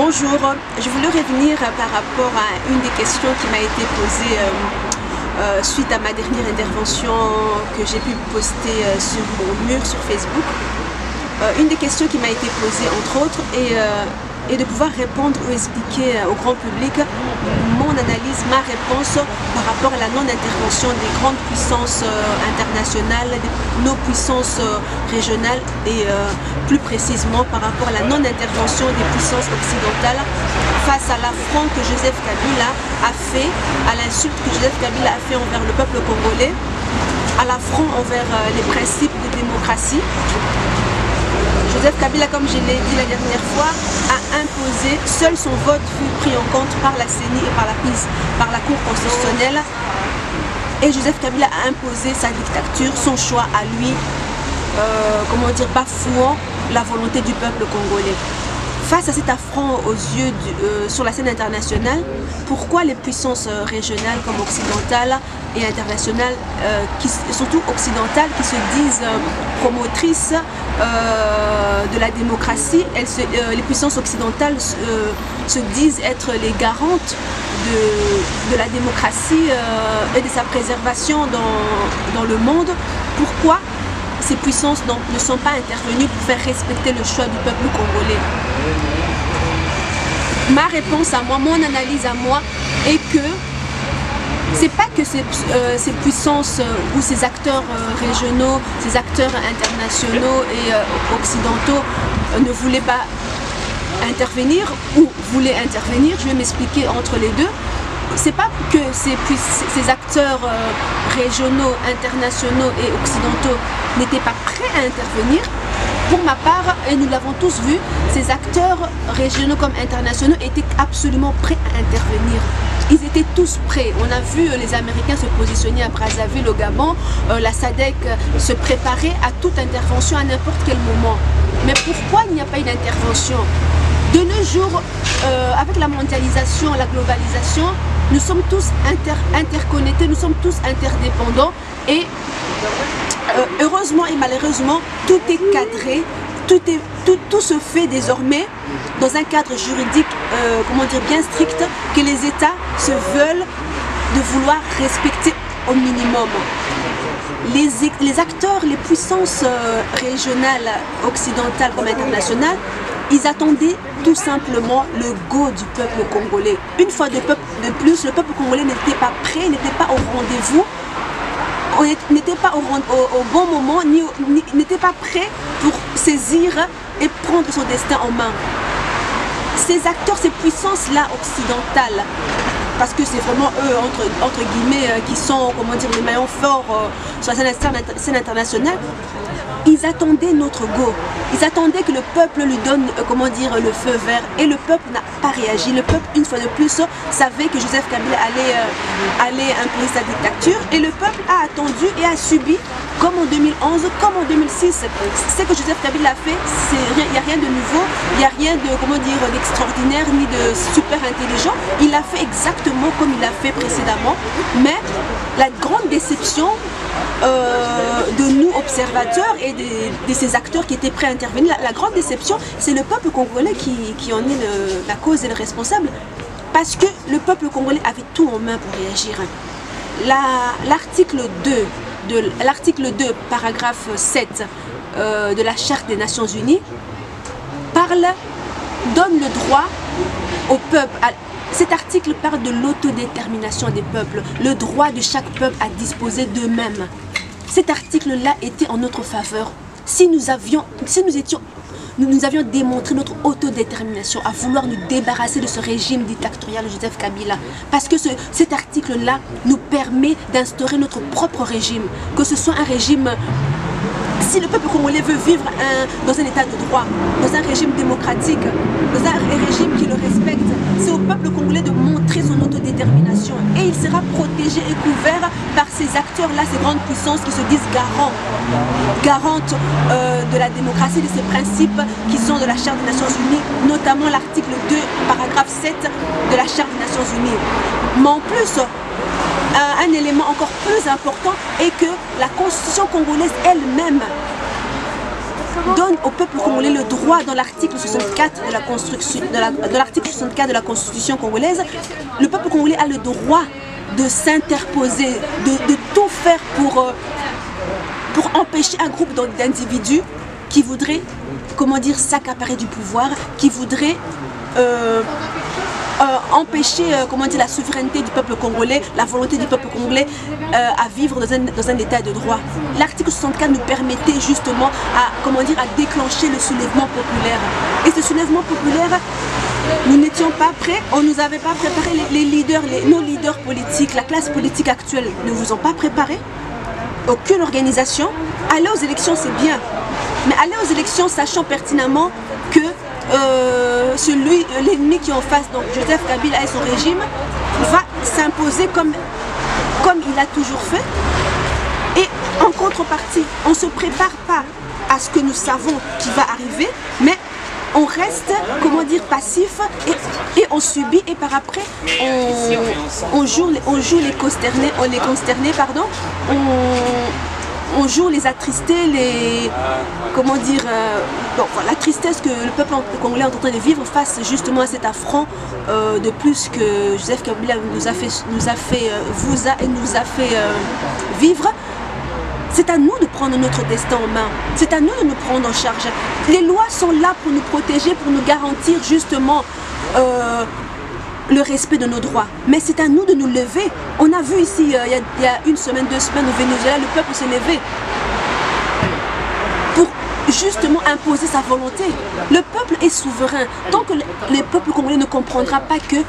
Bonjour, je voulais revenir par rapport à une des questions qui m'a été posée suite à ma dernière intervention que j'ai pu poster sur mon mur sur Facebook. Une des questions qui m'a été posée entre autres est de pouvoir répondre ou expliquer au grand public mon analyse, ma réponse par rapport à la non-intervention des grandes puissances internationales, nos puissances régionales et plus précisément par rapport à la non-intervention des puissances occidentales face à l'affront que Joseph Kabila a fait, à l'insulte que Joseph Kabila a fait envers le peuple congolais, à l'affront envers les principes de démocratie. Joseph Kabila, comme je l'ai dit la dernière fois, a imposé, seul son vote fut pris en compte par la CENI et par la Cour constitutionnelle. Et Joseph Kabila a imposé sa dictature, son choix à lui, bafouant la volonté du peuple congolais. Face à cet affront aux yeux sur la scène internationale, pourquoi les puissances régionales comme occidentales et internationales, surtout occidentales, qui se disent promotrices de la démocratie, les puissances occidentales se disent être les garantes de la démocratie et de sa préservation dans le monde, pourquoi ces puissances ne sont pas intervenues pour faire respecter le choix du peuple congolais? Ma réponse à moi, mon analyse à moi est que c'est pas que ces puissances ou ces acteurs régionaux, ces acteurs internationaux et occidentaux ne voulaient pas intervenir ou voulaient intervenir. Je vais m'expliquer entre les deux. C'est pas que ces acteurs régionaux, internationaux et occidentaux n'étaient pas prêts à intervenir. Pour ma part, et nous l'avons tous vu, ces acteurs régionaux comme internationaux étaient absolument prêts à intervenir. Ils étaient tous prêts. On a vu les Américains se positionner à Brazzaville au Gabon, la SADC se préparer à toute intervention à n'importe quel moment. Mais pourquoi il n'y a pas eu d'intervention? De nos jours, avec la mondialisation, la globalisation, nous sommes tous interconnectés, nous sommes tous interdépendants et heureusement et malheureusement, tout est cadré, tout se fait désormais dans un cadre juridique bien strict que les États se veulent de vouloir respecter au minimum. Les acteurs, les puissances régionales, occidentales comme internationales, ils attendaient tout simplement le go du peuple congolais. Une fois de plus, le peuple congolais n'était pas prêt, n'était pas au rendez-vous, n'était pas au bon moment, n'était pas prêt pour saisir et prendre son destin en main. Ces acteurs, ces puissances-là occidentales, parce que c'est vraiment eux, entre guillemets, qui sont les maillons forts sur la scène internationale, ils attendaient notre go. Ils attendaient que le peuple lui donne, le feu vert. Et le peuple n'a pas réagi. Le peuple, une fois de plus, savait que Joseph Kabila allait imposer sa dictature. Et le peuple a attendu et a subi, comme en 2011, comme en 2006. Ce que Joseph Kabila a fait, il n'y a rien de nouveau, il n'y a rien de, d'extraordinaire ni de super intelligent. Il a fait exactement comme il l'a fait précédemment. Mais la grande déception de nous observateurs et de ces acteurs qui étaient prêts à intervenir, la grande déception, c'est le peuple congolais qui en est la cause et le responsable, parce que le peuple congolais avait tout en main pour réagir. L'article 2, paragraphe 7 de la Charte des Nations Unies donne le droit au peuple. Cet article parle de l'autodétermination des peuples, le droit de chaque peuple à disposer d'eux-mêmes. Cet article-là était en notre faveur. Si nous avions démontré notre autodétermination à vouloir nous débarrasser de ce régime dictatorial de Joseph Kabila. Parce que cet article-là nous permet d'instaurer notre propre régime, que ce soit un régime. Si le peuple congolais veut vivre dans un état de droit, dans un régime démocratique, dans un régime qui le respecte, c'est au peuple congolais de montrer son autodétermination. Et il sera protégé et couvert par ces acteurs-là, ces grandes puissances qui se disent garantes de la démocratie, de ces principes qui sont de la Charte des Nations Unies, notamment l'article 2, paragraphe 7 de la Charte des Nations Unies. Mais en plus, un élément encore plus important est que la constitution congolaise elle-même donne au peuple congolais le droit dans l'article 64 de la Constitution, de l'article 64 de la Constitution congolaise. Le peuple congolais a le droit de s'interposer, de tout faire pour empêcher un groupe d'individus qui voudraient, comment dire, s'accaparer du pouvoir, qui voudraient empêcher, comment dire, la souveraineté du peuple congolais, la volonté du peuple congolais à vivre dans un état de droit. L'article 64 nous permettait justement à, comment dire, à déclencher le soulèvement populaire. Et ce soulèvement populaire, nous n'étions pas prêts, on ne nous avait pas préparé, les leaders, nos leaders politiques, la classe politique actuelle ne vous ont pas préparé. Aucune organisation. Aller aux élections, c'est bien. Mais aller aux élections sachant pertinemment que l'ennemi qui est en face, donc Joseph Kabila et son régime, va s'imposer comme il a toujours fait. Et en contrepartie, on ne se prépare pas à ce que nous savons qui va arriver, mais on reste, comment dire, passif et on subit, et par après on joue les consternés, pardon, on joue les attristés, comment dire, bon, la tristesse que le peuple congolais est en train de vivre face justement à cet affront de plus que Joseph Kabila nous a fait vivre. C'est à nous de prendre notre destin en main, c'est à nous de nous prendre en charge. Les lois sont là pour nous protéger, pour nous garantir justement le respect de nos droits. Mais c'est à nous de nous lever. On a vu ici, il y a une semaine, 2 semaines au Venezuela, le peuple s'est levé pour justement imposer sa volonté. Le peuple est souverain. Tant que le peuple congolais ne comprendra pas qu'il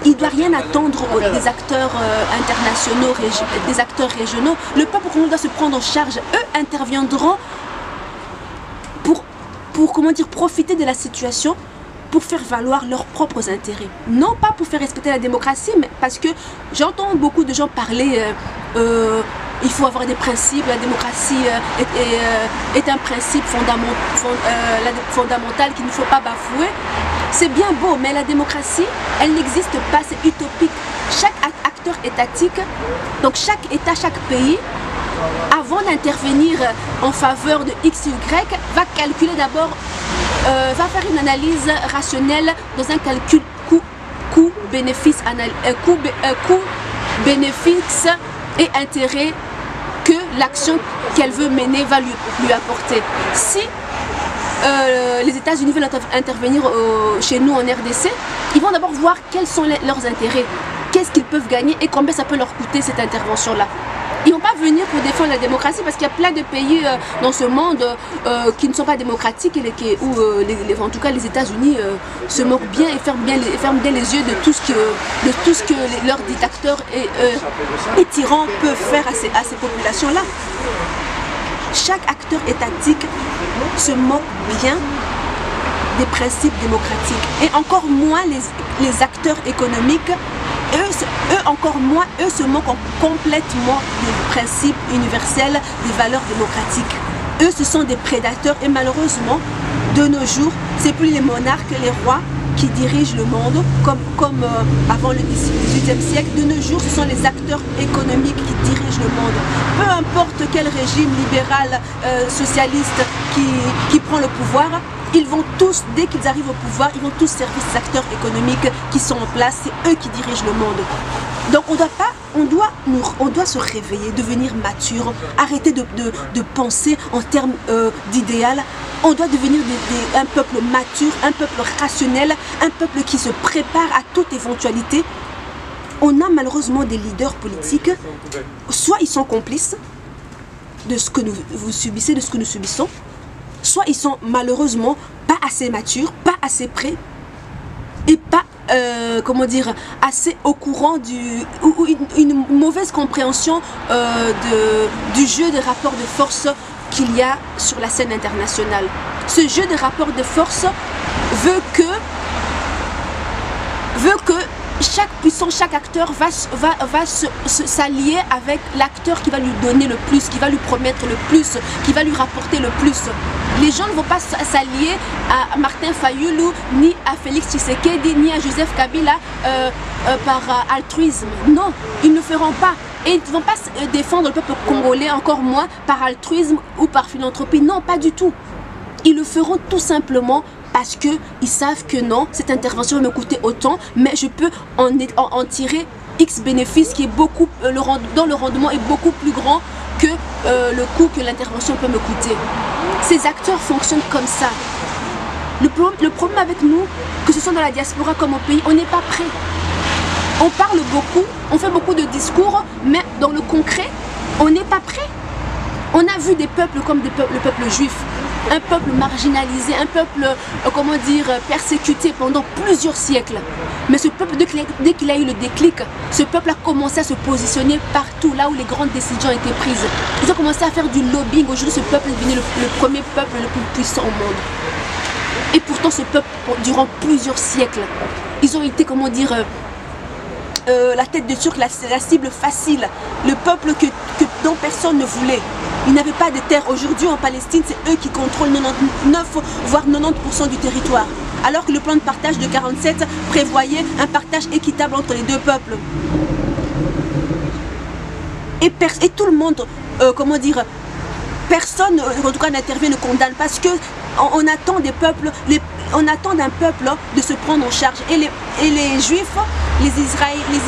ne doit rien attendre des acteurs internationaux, des acteurs régionaux, le peuple congolais doit se prendre en charge. Eux interviendront pour comment dire, profiter de la situation, pour faire valoir leurs propres intérêts. Non pas pour faire respecter la démocratie, mais parce que j'entends beaucoup de gens parler il faut avoir des principes, la démocratie est un principe fondamental qu'il ne faut pas bafouer. C'est bien beau, mais la démocratie, elle n'existe pas, c'est utopique. Chaque acteur étatique, donc chaque État, chaque pays, avant d'intervenir en faveur de X, Y, va calculer d'abord, va faire une analyse rationnelle dans un calcul coût-bénéfice et intérêt que l'action qu'elle veut mener va lui apporter. Si les États-Unis veulent intervenir chez nous en RDC, ils vont d'abord voir quels sont leurs intérêts, qu'est-ce qu'ils peuvent gagner et combien ça peut leur coûter cette intervention-là. Ils ne vont pas venir pour défendre la démocratie parce qu'il y a plein de pays dans ce monde qui ne sont pas démocratiques et où en tout cas les États-Unis se moquent bien et ferment bien les yeux de tout ce que leurs dictateurs et tyrans peuvent faire à ces populations-là. Chaque acteur étatique se moque bien des principes démocratiques et encore moins les acteurs économiques. Eux encore moins, eux se moquent complètement des principes universels, des valeurs démocratiques. Eux, ce sont des prédateurs et malheureusement, de nos jours, c'est plus les monarques, les rois qui dirigent le monde comme avant le XVIIIe siècle. De nos jours, ce sont les acteurs économiques qui dirigent le monde. Peu importe quel régime libéral, socialiste qui prend le pouvoir, ils vont tous, dès qu'ils arrivent au pouvoir, ils vont tous servir ces acteurs économiques qui sont en place, c'est eux qui dirigent le monde. Donc on doit se réveiller, devenir mature, arrêter de penser en termes d'idéal. On doit devenir un peuple mature, un peuple rationnel, un peuple qui se prépare à toute éventualité. On a malheureusement des leaders politiques, soit ils sont complices de ce que vous subissez, de ce que nous subissons, soit ils sont malheureusement pas assez matures, pas assez prêts et pas, comment dire, assez au courant ou une mauvaise compréhension du jeu de rapport de force qu'il y a sur la scène internationale. Ce jeu de rapport de force veut que chaque puissant, chaque acteur va s'allier avec l'acteur qui va lui donner le plus, qui va lui promettre le plus, qui va lui rapporter le plus. Les gens ne vont pas s'allier à Martin Fayulu, ni à Félix Tshisekedi, ni à Joseph Kabila par altruisme. Non, ils ne le feront pas. Et ils ne vont pas défendre le peuple congolais, encore moins par altruisme ou par philanthropie. Non, pas du tout. Ils le feront tout simplement parce qu'ils savent que non, cette intervention va me coûter autant, mais je peux en tirer X bénéfice qui est beaucoup, dont le rendement est beaucoup plus grand que le coût que l'intervention peut me coûter. Ces acteurs fonctionnent comme ça. Le problème avec nous, que ce soit dans la diaspora comme au pays, on n'est pas prêt. On parle beaucoup, on fait beaucoup de discours, mais dans le concret, on n'est pas prêt. On a vu des peuples comme le peuple juif, un peuple marginalisé, un peuple, comment dire, persécuté pendant plusieurs siècles. Mais ce peuple, dès qu'il a eu le déclic, ce peuple a commencé à se positionner partout, là où les grandes décisions étaient prises. Ils ont commencé à faire du lobbying. Aujourd'hui, ce peuple est devenu le premier peuple le plus puissant au monde. Et pourtant, ce peuple, durant plusieurs siècles, ils ont été, comment dire, la tête de turc, la cible facile, le peuple dont personne ne voulait. Ils n'avaient pas de terre. Aujourd'hui en Palestine, c'est eux qui contrôlent 99 voire 90% du territoire. Alors que le plan de partage de 47 prévoyait un partage équitable entre les deux peuples. Et tout le monde, comment dire, personne en tout cas n'intervient, ne condamne, parce que on attend des peuples, on attend d'un peuple de se prendre en charge. Et les Juifs, les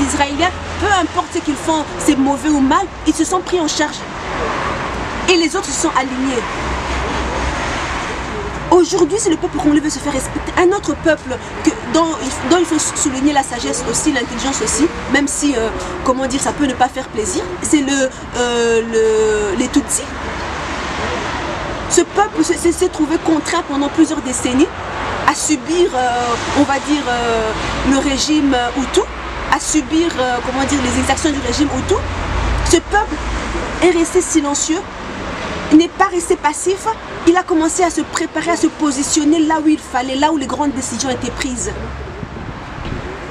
Israéliens, peu importe ce qu'ils font, c'est mauvais ou mal, ils se sont pris en charge. Et les autres se sont alignés. Aujourd'hui, si le peuple congolais veut se faire respecter, un autre peuple dont il faut souligner la sagesse aussi, l'intelligence aussi, même si, comment dire, ça peut ne pas faire plaisir, c'est les Tutsis. Ce peuple s'est trouvé contraint pendant plusieurs décennies à subir, on va dire, le régime Hutu, à subir, comment dire, les exactions du régime Hutu. Ce peuple est resté silencieux, n'est pas resté passif, il a commencé à se préparer, à se positionner là où il fallait, là où les grandes décisions étaient prises.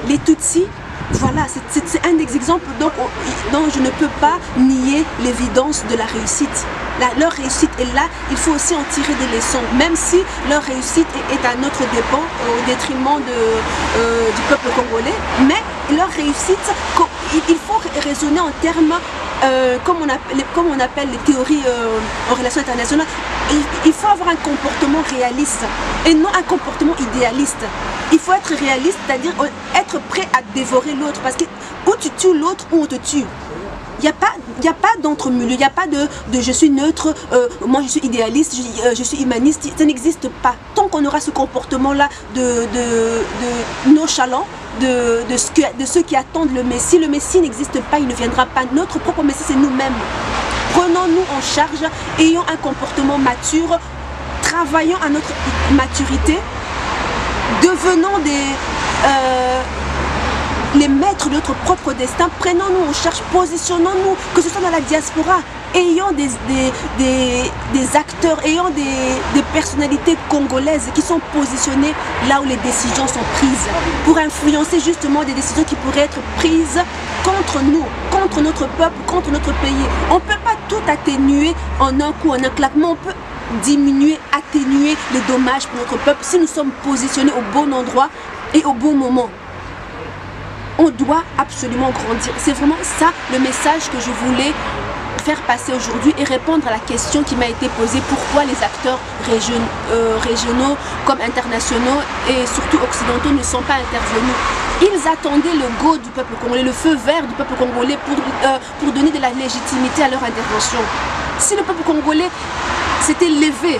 Les Tutsis, voilà, c'est un des exemples dont je ne peux pas nier l'évidence de la réussite. Leur réussite est là, il faut aussi en tirer des leçons, même si leur réussite est à notre dépens, au détriment du peuple congolais, mais leur réussite, il faut raisonner en termes, comme on appelle les théories en relations internationales, il faut avoir un comportement réaliste et non un comportement idéaliste. Il faut être réaliste, c'est-à-dire être prêt à dévorer l'autre, parce que ou tu tues l'autre ou on te tue. Il n'y a pas d'entre-milieu, il n'y a pas de je suis neutre, moi je suis idéaliste, je suis humaniste, ça n'existe pas. Tant qu'on aura ce comportement-là de nonchalant, de ceux qui attendent le Messie n'existe pas, il ne viendra pas. Notre propre Messie, c'est nous-mêmes. Prenons-nous en charge, ayons un comportement mature, travaillons à notre maturité, devenons les maîtres de notre propre destin, prenons-nous en charge, positionnons-nous, que ce soit dans la diaspora, ayant des acteurs, ayant des personnalités congolaises qui sont positionnées là où les décisions sont prises, pour influencer justement des décisions qui pourraient être prises contre nous, contre notre peuple, contre notre pays. On ne peut pas tout atténuer en un coup, en un claquement, on peut diminuer, atténuer les dommages pour notre peuple si nous sommes positionnés au bon endroit et au bon moment. On doit absolument grandir. C'est vraiment ça le message que je voulais faire passer aujourd'hui et répondre à la question qui m'a été posée: pourquoi les acteurs régionaux comme internationaux et surtout occidentaux ne sont pas intervenus? Ils attendaient le go du peuple congolais, le feu vert du peuple congolais pour donner de la légitimité à leur intervention. Si le peuple congolais s'était levé,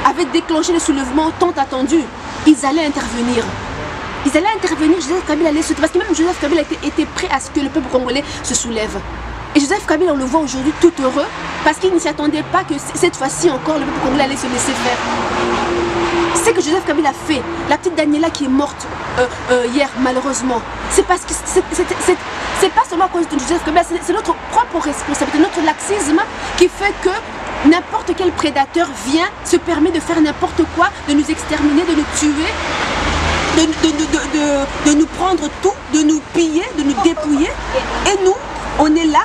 avait déclenché le soulèvement tant attendu, ils allaient intervenir. Ils allaient intervenir, Joseph Kabila allait se... Parce que même Joseph Kabila était prêt à ce que le peuple congolais se soulève. Et Joseph Kabila, on le voit aujourd'hui tout heureux, parce qu'il ne s'y attendait pas que cette fois-ci encore, le peuple congolais allait se laisser faire. C'est que Joseph Kabila a fait. La petite Daniela qui est morte hier, malheureusement, c'est parce que c'est pas seulement à cause de Joseph Kabila, c'est notre propre responsabilité, notre laxisme qui fait que n'importe quel prédateur vient, se permet de faire n'importe quoi, de nous exterminer, de nous tuer, de nous prendre tout, de nous piller, de nous dépouiller. Et nous, on est là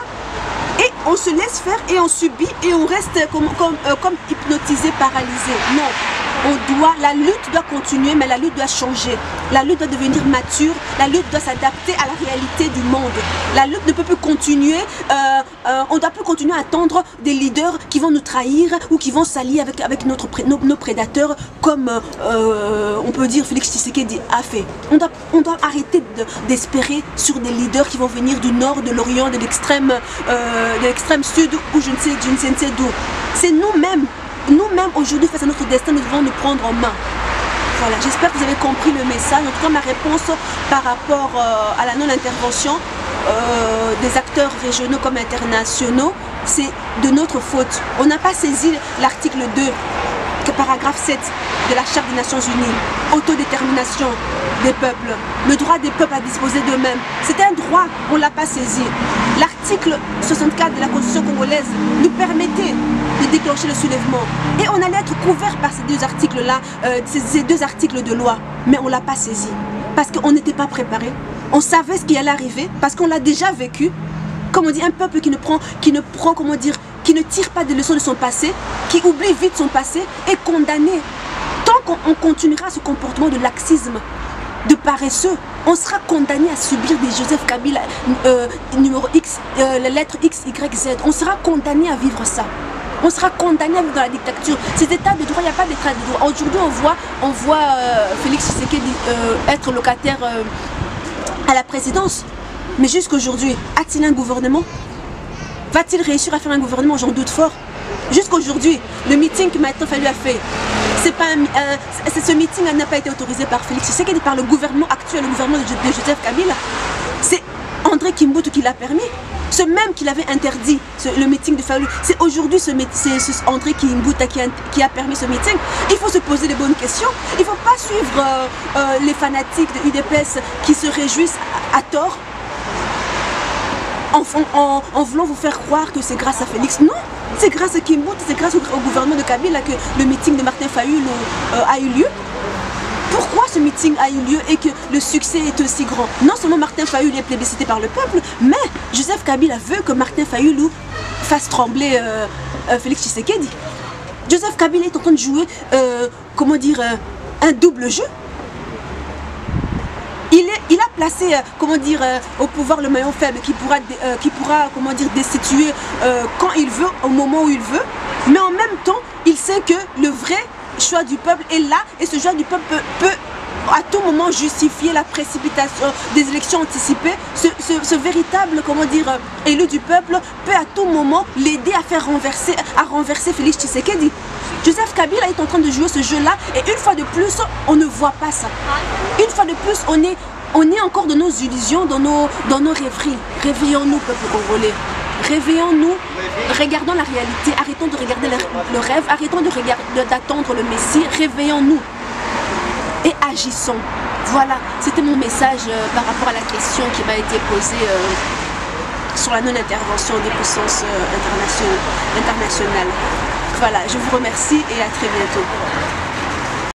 et on se laisse faire et on subit et on reste comme hypnotisé, paralysé. Non. la lutte doit continuer, mais la lutte doit changer. La lutte doit devenir mature, la lutte doit s'adapter à la réalité du monde. La lutte ne peut plus continuer, on ne doit plus continuer à attendre des leaders qui vont nous trahir ou qui vont s'allier avec nos prédateurs, comme on peut dire Félix Tshisekedi a fait. On doit arrêter d'espérer sur des leaders qui vont venir du nord, de l'Orient, de l'extrême sud ou je ne sais d'où. C'est nous-mêmes aujourd'hui face à notre destin, nous devons nous prendre en main. Voilà, j'espère que vous avez compris le message. En tout cas, ma réponse par rapport à la non-intervention des acteurs régionaux comme internationaux, c'est de notre faute. On n'a pas saisi l'article 2, paragraphe 7 de la Charte des Nations Unies, autodétermination des peuples, le droit des peuples à disposer d'eux-mêmes. C'est un droit, on ne l'a pas saisi. L'article 64 de la Constitution congolaise nous permettait de déclencher le soulèvement. Et on allait être couvert par ces deux articles-là, ces deux articles de loi. Mais on ne l'a pas saisi. Parce qu'on n'était pas préparé. On savait ce qui allait arriver, parce qu'on l'a déjà vécu. Comme on dit, un peuple qui ne tire pas de leçons de son passé, qui oublie vite son passé, est condamné. Tant qu'on continuera ce comportement de laxisme, de paresseux, on sera condamné à subir des Joseph Kabila numéro X, la lettre X, Y, Z. On sera condamné à vivre ça. On sera condamné à vivre dans la dictature. Ces états de droit, il n'y a pas d'état de droit. Aujourd'hui, on voit Félix Tshisekedi être locataire à la présidence. Mais jusqu'aujourd'hui, a-t-il un gouvernement? Va-t-il réussir à faire un gouvernement? J'en doute fort. Jusqu'aujourd'hui, le meeting que Martin Fayulu a fait, ce meeting n'a pas été autorisé par Félix Tshisekedi, par le gouvernement actuel, le gouvernement de Joseph Kabila. C'est André Kimbutu qui l'a permis. Ce même qui l'avait interdit, le meeting de Fayulu, c'est aujourd'hui ce André Kimbutu qui a permis ce meeting. Il faut se poser les bonnes questions. Il ne faut pas suivre les fanatiques de UDPS qui se réjouissent à tort en voulant vous faire croire que c'est grâce à Félix. Non, c'est grâce à Kimbutu, c'est grâce au gouvernement de Kabila que le meeting de Martin Fayulu a eu lieu. Pourquoi ce meeting a eu lieu et que le succès est aussi grand? Non seulement Martin Fayulu est plébiscité par le peuple, mais Joseph Kabila veut que Martin Fayulu fasse trembler Félix Tshisekedi. Joseph Kabila est en train de jouer, un double jeu. Il a placé, au pouvoir le maillon faible qui pourra destituer quand il veut, au moment où il veut. Mais en même temps, il sait que le vrai choix du peuple est là et ce choix du peuple peut à tout moment justifier la précipitation des élections anticipées. Ce véritable, élu du peuple peut à tout moment l'aider à renverser Félix Tshisekedi. Joseph Kabila est en train de jouer ce jeu-là et une fois de plus, on ne voit pas ça. Une fois de plus, on est encore dans nos illusions, dans nos rêveries. Réveillons-nous, peuple congolais. Réveillons-nous, regardons la réalité, arrêtons de regarder le rêve, arrêtons d'attendre le Messie, réveillons-nous et agissons. Voilà, c'était mon message par rapport à la question qui m'a été posée sur la non-intervention des puissances internationales. Voilà, je vous remercie et à très bientôt.